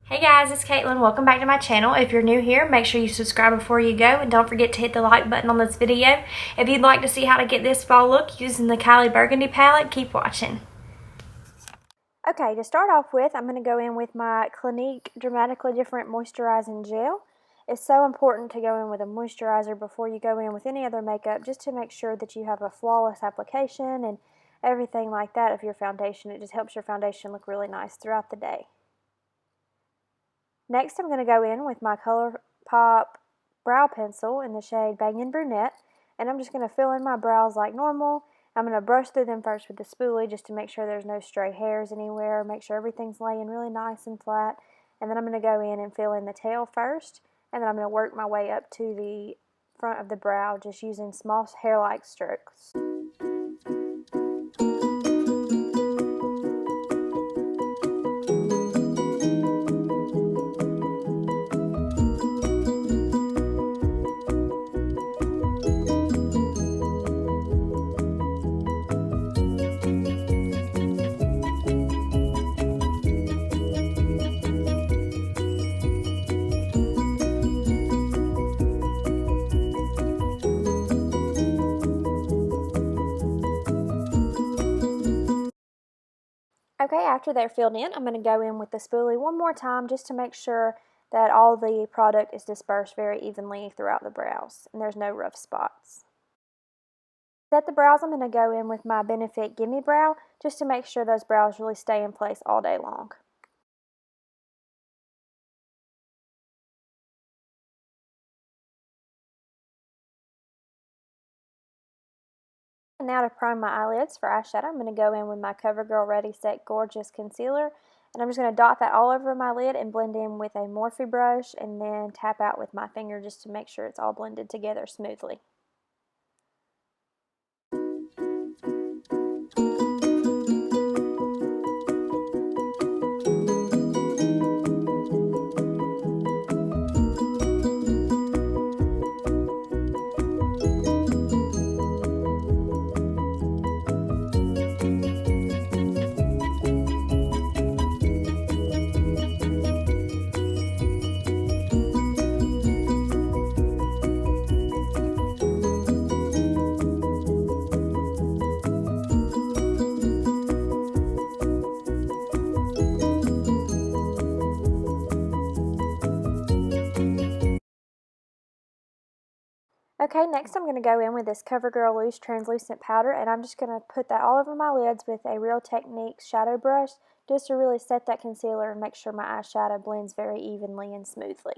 Hey guys, it's Caitlin. Welcome back to my channel. If you're new here, make sure you subscribe before you go, and don't forget to hit the like button on this video. If you'd like to see how to get this fall look using the Kylie Burgandy Palette, keep watching. Okay, to start off with, I'm going to go in with my Clinique Dramatically Different Moisturizing Gel. It's so important to go in with a moisturizer before you go in with any other makeup, just to make sure that you have a flawless application and everything like that of your foundation. It just helps your foundation look really nice throughout the day. Next, I'm going to go in with my ColourPop brow pencil in the shade Bangin' Brunette, and I'm just going to fill in my brows like normal. I'm going to brush through them first with the spoolie just to make sure there's no stray hairs anywhere, make sure everything's laying really nice and flat, and then I'm going to go in and fill in the tail first, and then I'm going to work my way up to the front of the brow just using small hair-like strokes. Okay, after they're filled in, I'm going to go in with the spoolie one more time just to make sure that all the product is dispersed very evenly throughout the brows and there's no rough spots. To set the brows, I'm going to go in with my Benefit Gimme Brow just to make sure those brows really stay in place all day long. And now to prime my eyelids for eyeshadow, I'm going to go in with my CoverGirl Ready Set Gorgeous Concealer. And I'm just going to dot that all over my lid and blend in with a Morphe brush and then tap out with my finger just to make sure it's all blended together smoothly. Okay, next I'm going to go in with this CoverGirl Loose Translucent Powder, and I'm just going to put that all over my lids with a Real Techniques shadow brush just to really set that concealer and make sure my eyeshadow blends very evenly and smoothly.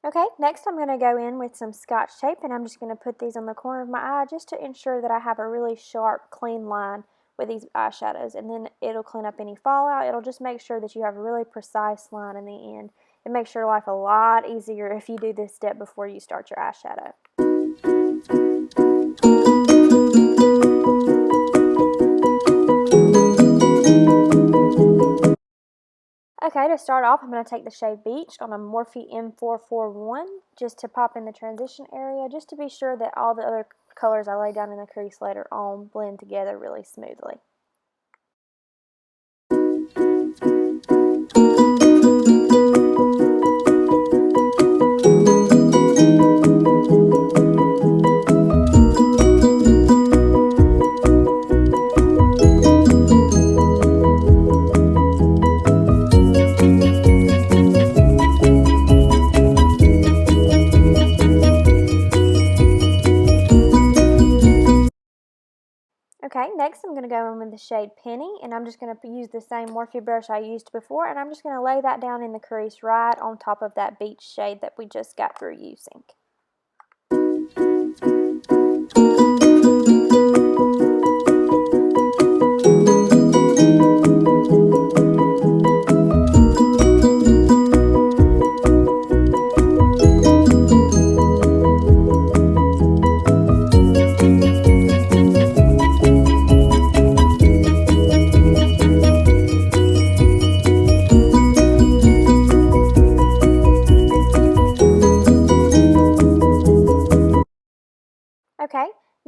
Okay, next I'm going to go in with some Scotch tape, and I'm just going to put these on the corner of my eye just to ensure that I have a really sharp, clean line with these eyeshadows, and then it'll clean up any fallout. It'll just make sure that you have a really precise line in the end. It makes your life a lot easier if you do this step before you start your eyeshadow. Okay, to start off, I'm going to take the shade Beach on a Morphe M441 just to pop in the transition area, just to be sure that all the other colors I lay down in the crease later on blend together really smoothly. Okay, next I'm going to go in with the shade Penny, and I'm just going to use the same Morphe brush I used before, and I'm just going to lay that down in the crease right on top of that beach shade that we just got through using.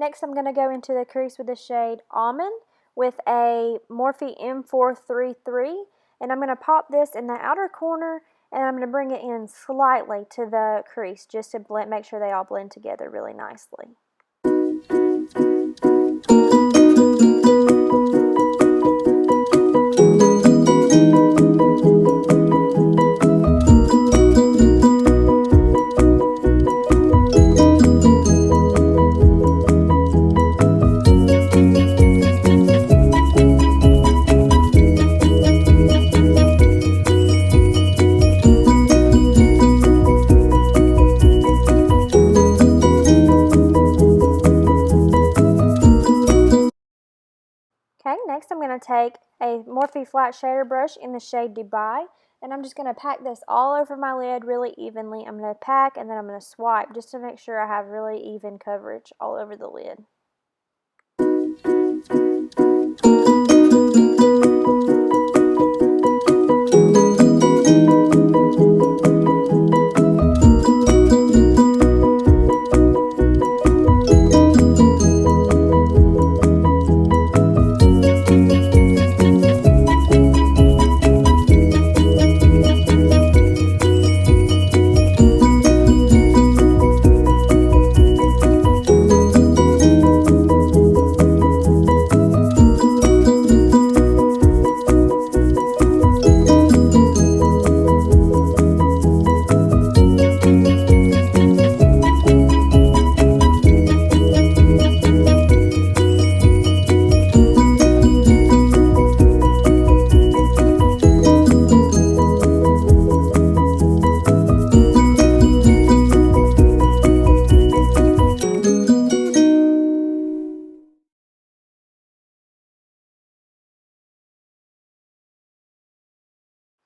Next, I'm going to go into the crease with the shade Almond with a Morphe M433, and I'm going to pop this in the outer corner, and I'm going to bring it in slightly to the crease just to make sure they all blend together really nicely. Okay, next I'm going to take a Morphe flat shader brush in the shade Dubai, and I'm just going to pack this all over my lid really evenly. I'm going to pack and then I'm going to swipe just to make sure I have really even coverage all over the lid.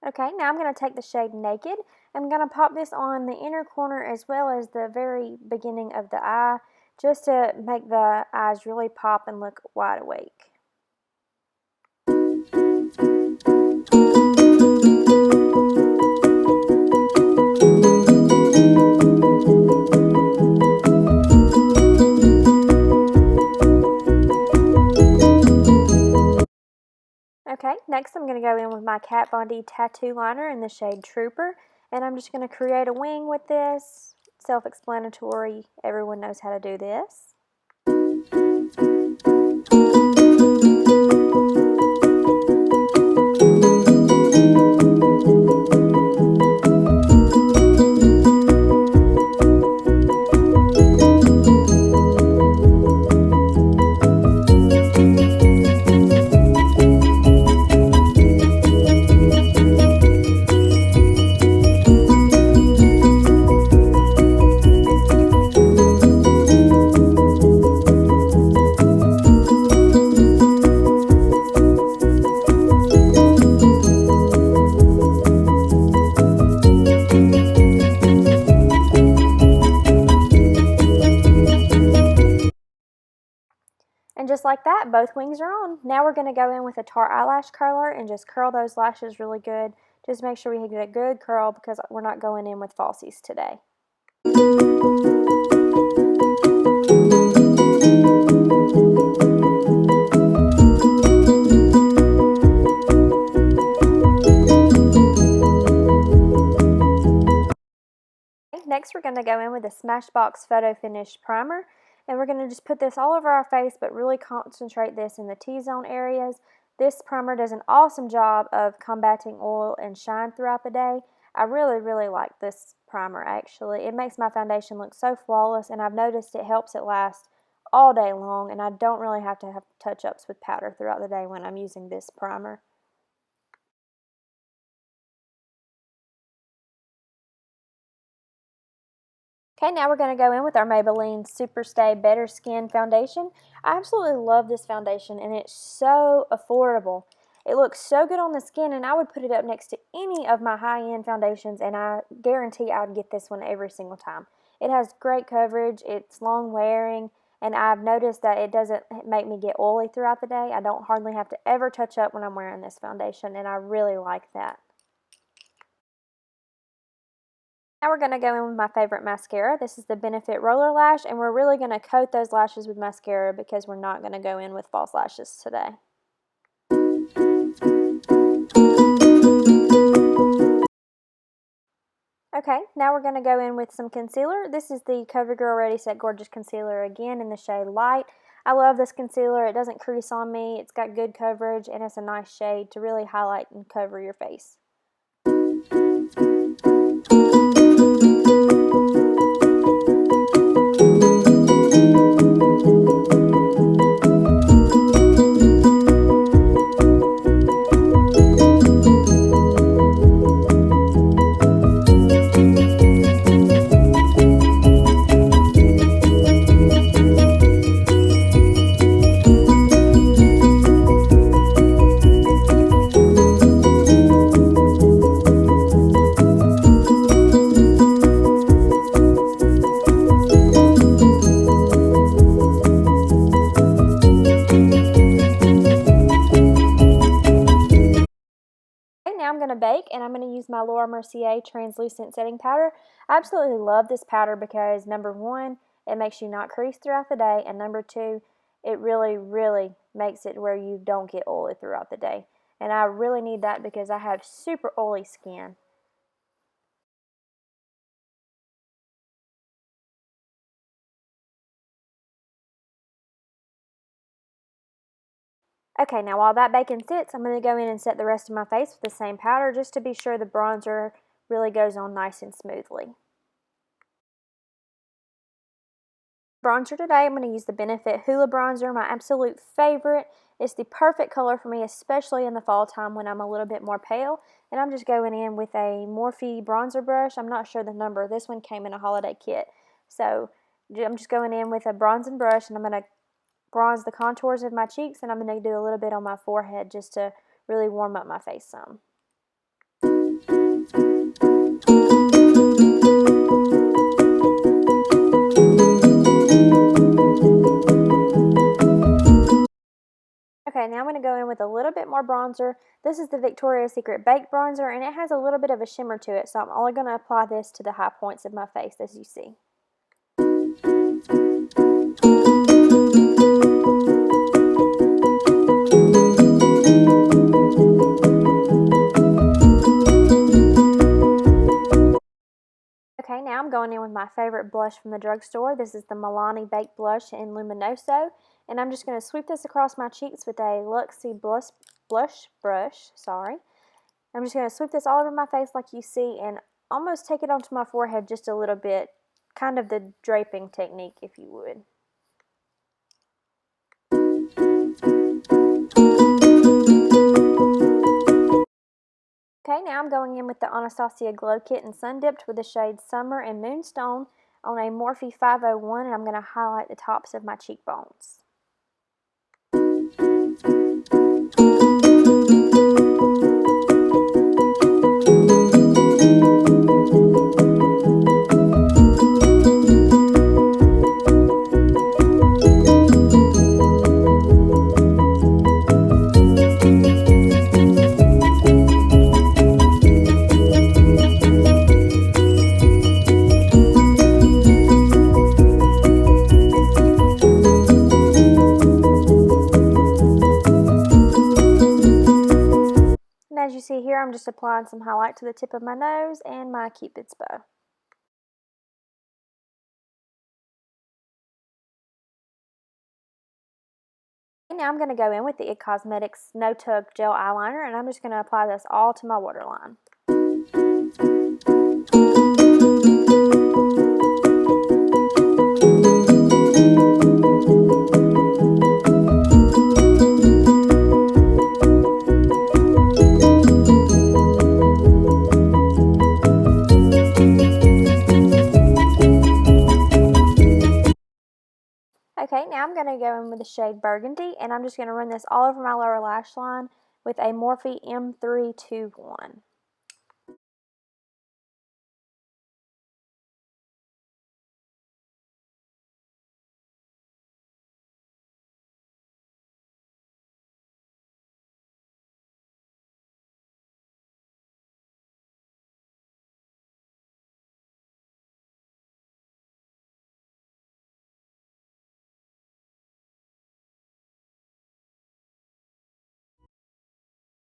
Okay, now I'm going to take the shade Naked. I'm going to pop this on the inner corner as well as the very beginning of the eye, just to make the eyes really pop and look wide awake. Okay, next I'm going to go in with my Kat Von D tattoo liner in the shade Trooper, and I'm just going to create a wing with this. Self-explanatory, everyone knows how to do this. And just like that, both wings are on. Now we're going to go in with a Tarte eyelash curler and just curl those lashes really good. Just make sure we get a good curl because we're not going in with falsies today. Next, we're going to go in with a Smashbox Photo Finish Primer, and we're going to just put this all over our face, but really concentrate this in the T-zone areas. This primer does an awesome job of combating oil and shine throughout the day. I really like this primer, actually. It makes my foundation look so flawless, and I've noticed it helps it last all day long, and I don't really have to have touch-ups with powder throughout the day when I'm using this primer. Okay, now we're going to go in with our Maybelline Superstay Better Skin Foundation. I absolutely love this foundation, and it's so affordable. It looks so good on the skin, and I would put it up next to any of my high-end foundations, and I guarantee I would get this one every single time. It has great coverage, it's long-wearing, and I've noticed that it doesn't make me get oily throughout the day. I don't hardly have to ever touch up when I'm wearing this foundation, and I really like that. Now we're going to go in with my favorite mascara. This is the Benefit Roller Lash, and we're really going to coat those lashes with mascara because we're not going to go in with false lashes today. Okay, now we're going to go in with some concealer. This is the CoverGirl Ready Set Gorgeous Concealer, again in the shade Light. I love this concealer. It doesn't crease on me. It's got good coverage, and it's a nice shade to really highlight and cover your face. Now I'm going to bake, and I'm going to use my Laura Mercier translucent setting powder. I absolutely love this powder because number one, it makes you not crease throughout the day, and number two, it really makes it where you don't get oily throughout the day. And I really need that because I have super oily skin. Okay, now while that baking sits, I'm going to go in and set the rest of my face with the same powder just to be sure the bronzer really goes on nice and smoothly. Bronzer today, I'm going to use the Benefit Hoola Bronzer, my absolute favorite. It's the perfect color for me, especially in the fall time when I'm a little bit more pale. And I'm just going in with a Morphe bronzer brush. I'm not sure the number. This one came in a holiday kit. So I'm just going in with a bronzing brush, and I'm going to bronze the contours of my cheeks, and I'm going to do a little bit on my forehead just to really warm up my face some. Okay, now I'm going to go in with a little bit more bronzer. This is the Victoria's Secret Baked Bronzer, and it has a little bit of a shimmer to it, so I'm only going to apply this to the high points of my face, as you see. Okay, now I'm going in with my favorite blush from the drugstore. This is the Milani Baked Blush in Luminoso, and I'm just going to sweep this across my cheeks with a Luxie blush brush. I'm just going to sweep this all over my face like you see and almost take it onto my forehead just a little bit, kind of the draping technique if you would. Okay, now I'm going in with the Anastasia Glow Kit in Sun Dipped with the shades Summer and Moonstone on a Morphe 501, and I'm going to highlight the tops of my cheekbones. As you see here, I'm just applying some highlight to the tip of my nose and my Cupid's bow. Now I'm going to go in with the Kylie Cosmetics No Tug Gel Eyeliner, and I'm just going to apply this all to my waterline. Okay, now I'm going to go in with the shade Burgundy, and I'm just going to run this all over my lower lash line with a Morphe M321.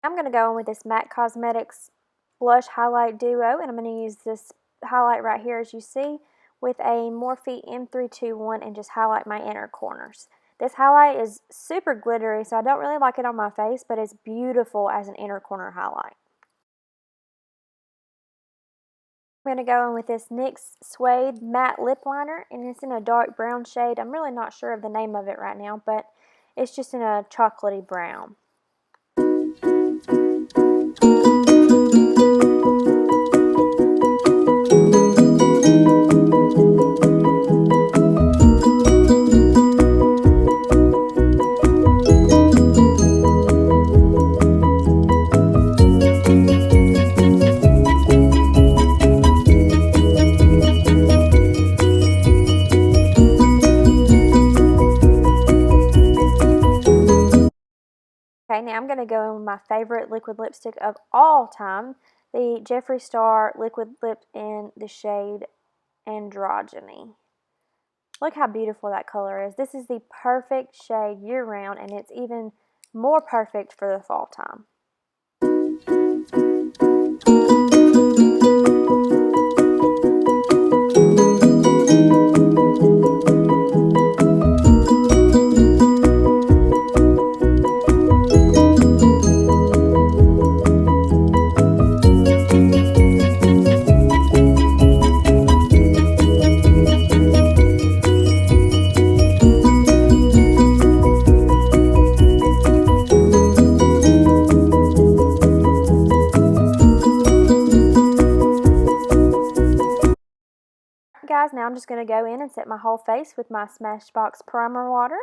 I'm going to go in with this MAC Cosmetics Blush Highlight Duo, and I'm going to use this highlight right here, as you see, with a Morphe M321 and just highlight my inner corners. This highlight is super glittery, so I don't really like it on my face, but it's beautiful as an inner corner highlight. I'm going to go in with this NYX Suede Matte Lip Liner, and it's in a dark brown shade. I'm really not sure of the name of it right now, but it's just in a chocolatey brown. Okay, now I'm going to go in with my favorite liquid lipstick of all time, the Jeffree Star Liquid Lip in the shade Androgyny. Look how beautiful that color is. This is the perfect shade year-round, and it's even more perfect for the fall time. Guys, now I'm just going to go in and set my whole face with my Smashbox Primer Water.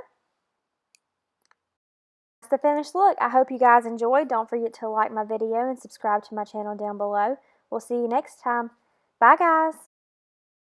That's the finished look. I hope you guys enjoyed. Don't forget to like my video and subscribe to my channel down below. We'll see you next time. Bye, guys.